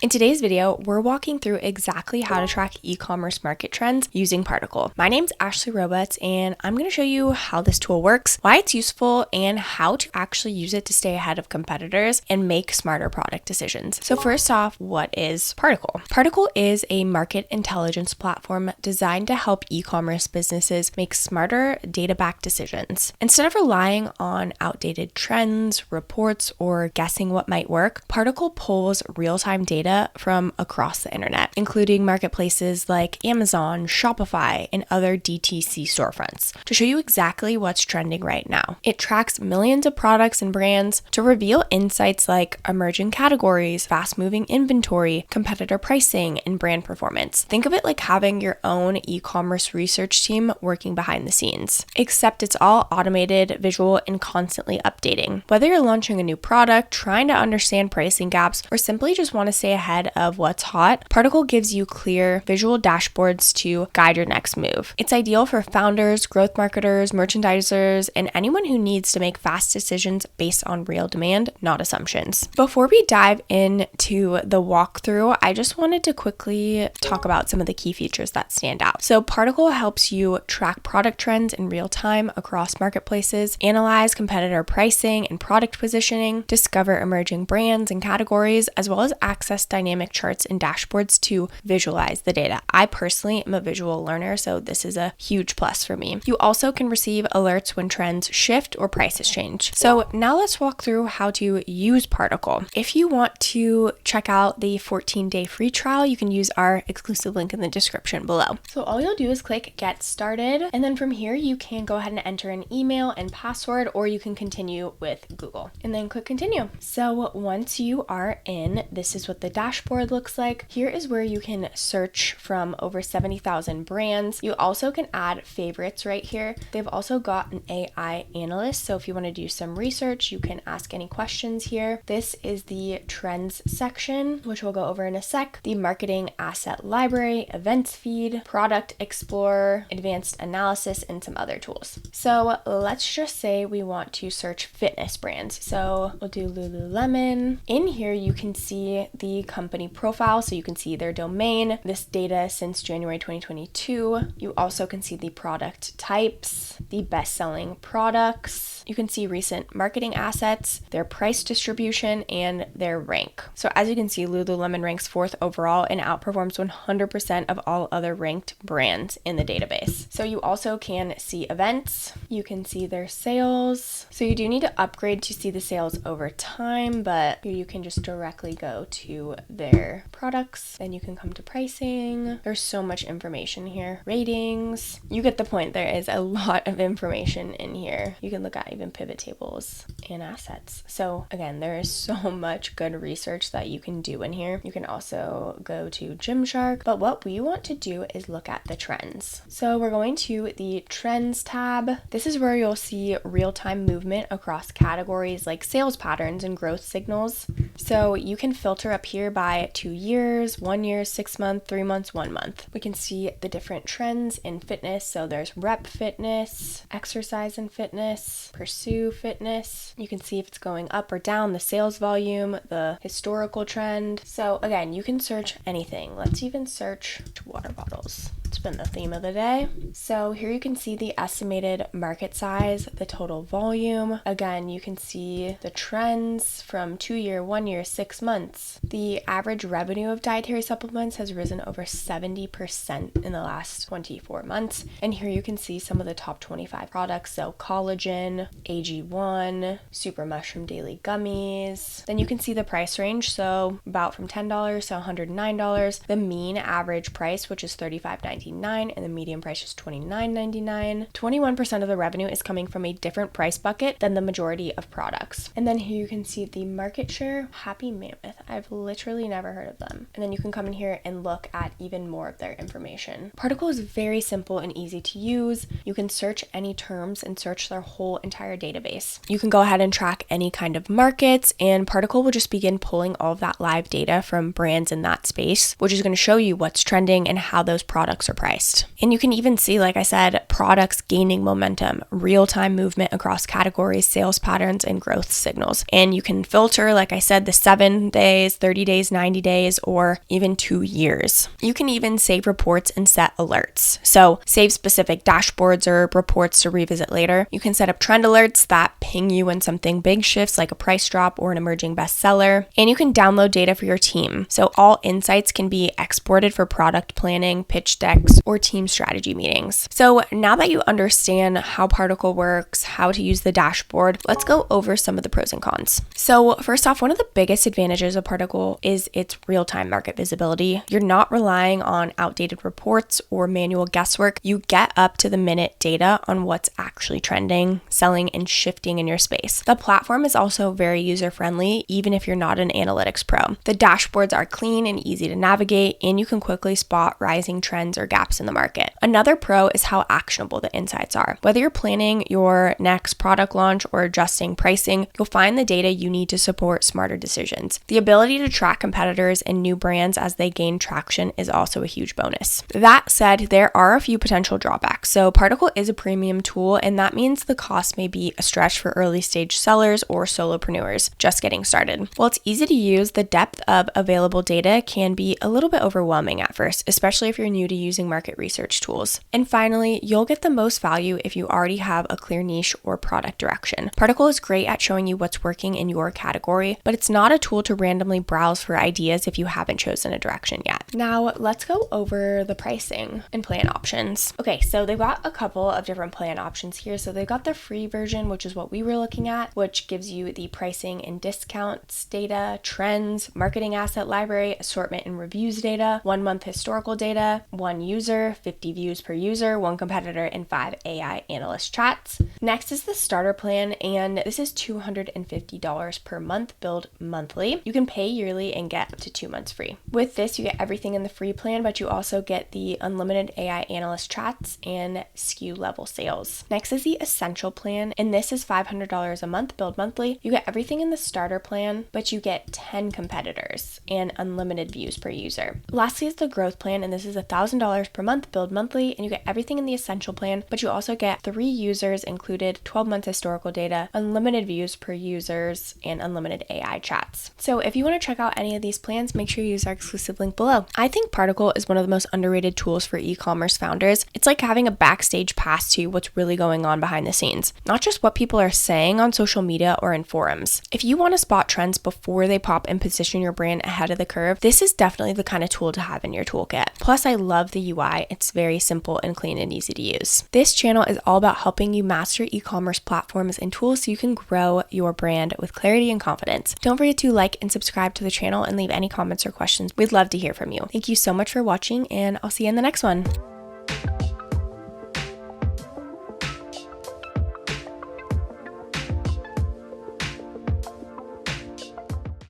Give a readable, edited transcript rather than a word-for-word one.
In today's video, we're walking through exactly how to track e-commerce market trends using Particl. My name's Ashley Roberts, and I'm going to show you how this tool works, why it's useful, and how to actually use it to stay ahead of competitors and make smarter product decisions. So first off, what is Particl? Particl is a market intelligence platform designed to help e-commerce businesses make smarter data-backed decisions. Instead of relying on outdated trends, reports, or guessing what might work, Particl pulls real-time data from across the internet, including marketplaces like Amazon, Shopify, and other DTC storefronts to show you exactly what's trending right now. It tracks millions of products and brands to reveal insights like emerging categories, fast-moving inventory, competitor pricing, and brand performance. Think of it like having your own e-commerce research team working behind the scenes, except it's all automated, visual, and constantly updating. Whether you're launching a new product, trying to understand pricing gaps, or simply just want to stay ahead of what's hot, Particl gives you clear visual dashboards to guide your next move. It's ideal for founders, growth marketers, merchandisers, and anyone who needs to make fast decisions based on real demand, not assumptions. Before we dive into the walkthrough, I just wanted to quickly talk about some of the key features that stand out. So Particl helps you track product trends in real time across marketplaces, analyze competitor pricing and product positioning, discover emerging brands and categories, as well as access dynamic charts and dashboards to visualize the data. I personally am a visual learner, so this is a huge plus for me. You also can receive alerts when trends shift or prices change. So now let's walk through how to use Particl. If you want to check out the 14-day free trial, you can use our exclusive link in the description below. So all you'll do is click get started, and then from here you can go ahead and enter an email and password, or you can continue with Google and then click continue. So once you are in, this is what the dashboard looks like. Here is where you can search from over 70,000 brands. You also can add favorites right here. They've also got an AI analyst, so if you want to do some research, you can ask any questions here. This is the trends section, which we'll go over in a sec. The marketing asset library, events feed, product explorer, advanced analysis, and some other tools. So let's just say we want to search fitness brands. So we'll do Lululemon. In here, you can see the company profile, so you can see their domain, this data since January 2022. You also can see the product types, the best-selling products. You can see recent marketing assets, their price distribution, and their rank. So as you can see, Lululemon ranks 4th overall and outperforms 100% of all other ranked brands in the database. So you also can see events, you can see their sales. So you do need to upgrade to see the sales over time, but you can just directly go to their products. Then you can come to pricing. There's so much information here. Ratings. You get the point. There is a lot of information in here. You can look at even pivot tables and assets. So again, there is so much good research that you can do in here. You can also go to Gymshark, but what we want to do is look at the trends. So we're going to the trends tab. This is where you'll see real-time movement across categories like sales patterns and growth signals. So you can filter up here by 2 years, 1 year, 6 months, 3 months, 1 month. We can see the different trends in fitness. So there's rep fitness, exercise and fitness, pursue fitness. You can see if it's going up or down, the sales volume, the historical trend. So again, you can search anything. Let's even search water bottles. It's been the theme of the day. So here you can see the estimated market size, the total volume. Again, you can see the trends from 2 year, 1 year, 6 months. The average revenue of dietary supplements has risen over 70% in the last 24 months. And here you can see some of the top 25 products. So collagen, AG1, super mushroom daily gummies. Then you can see the price range. So about from $10 to $109. The mean average price, which is $35.99, and the median price is $29.99. 21% of the revenue is coming from a different price bucket than the majority of products. And then here you can see the market share. Happy Mammoth. I've literally never heard of them. And then you can come in here and look at even more of their information. Particl is very simple and easy to use. You can search any terms and search their whole entire database. You can go ahead and track any kind of markets, and Particl will just begin pulling all of that live data from brands in that space, which is going to show you what's trending and how those products are underpriced. And you can even see, like I said, products gaining momentum, real-time movement across categories, sales patterns, and growth signals. And you can filter, like I said, the 7 days, 30 days, 90 days, or even 2 years. You can even save reports and set alerts. So save specific dashboards or reports to revisit later. You can set up trend alerts that ping you when something big shifts, like a price drop or an emerging bestseller. And you can download data for your team. So all insights can be exported for product planning, pitch decks, or team strategy meetings. So now that you understand how Particl works, how to use the dashboard, let's go over some of the pros and cons. So first off, one of the biggest advantages of Particl is its real-time market visibility. You're not relying on outdated reports or manual guesswork. You get up to the minute data on what's actually trending, selling, and shifting in your space. The platform is also very user-friendly, even if you're not an analytics pro. The dashboards are clean and easy to navigate, and you can quickly spot rising trends or gaps in the market. Another pro is how actionable the insights are. Whether you're planning your next product launch or adjusting pricing, you'll find the data you need to support smarter decisions. The ability to track competitors and new brands as they gain traction is also a huge bonus. That said, there are a few potential drawbacks. So Particl is a premium tool, and that means the cost may be a stretch for early stage sellers or solopreneurs just getting started. While it's easy to use, the depth of available data can be a little bit overwhelming at first, especially if you're new to using market research tools. And finally, you'll get the most value if you already have a clear niche or product direction. Particl is great at showing you what's working in your category, but it's not a tool to randomly browse for ideas if you haven't chosen a direction yet. Now, let's go over the pricing and plan options. Okay, so they've got a couple of different plan options here. So they've got the free version, which is what we were looking at, which gives you the pricing and discounts data, trends, marketing asset library, assortment and reviews data, 1 month historical data, 1 user, 50 views per user, 1 competitor, and 5 AI analyst chats. Next is the starter plan, and this is $250 per month, billed monthly. You can pay yearly and get up to 2 months free. With this, you get everything in the free plan, but you also get the unlimited AI analyst chats and SKU level sales. Next is the essential plan, and this is $500 a month, billed monthly. You get everything in the starter plan, but you get 10 competitors and unlimited views per user. Lastly is the growth plan, and this is $1,000 per month, billed monthly, and you get everything in the essential plan, but you also get 3 users included, 12-month historical data, unlimited views per users, and unlimited AI chats. So if you want to check out any of these plans, make sure you use our exclusive link below. I think Particl is one of the most underrated tools for e-commerce founders. It's like having a backstage pass to what's really going on behind the scenes, not just what people are saying on social media or in forums. If you want to spot trends before they pop and position your brand ahead of the curve, this is definitely the kind of tool to have in your toolkit. Plus, I love the UI. It's very simple and clean and easy to use. This channel is all about helping you master e-commerce platforms and tools so you can grow your brand with clarity and confidence. Don't forget to like and subscribe to the channel and leave any comments or questions. We'd love to hear from you. Thank you so much for watching, and I'll see you in the next one.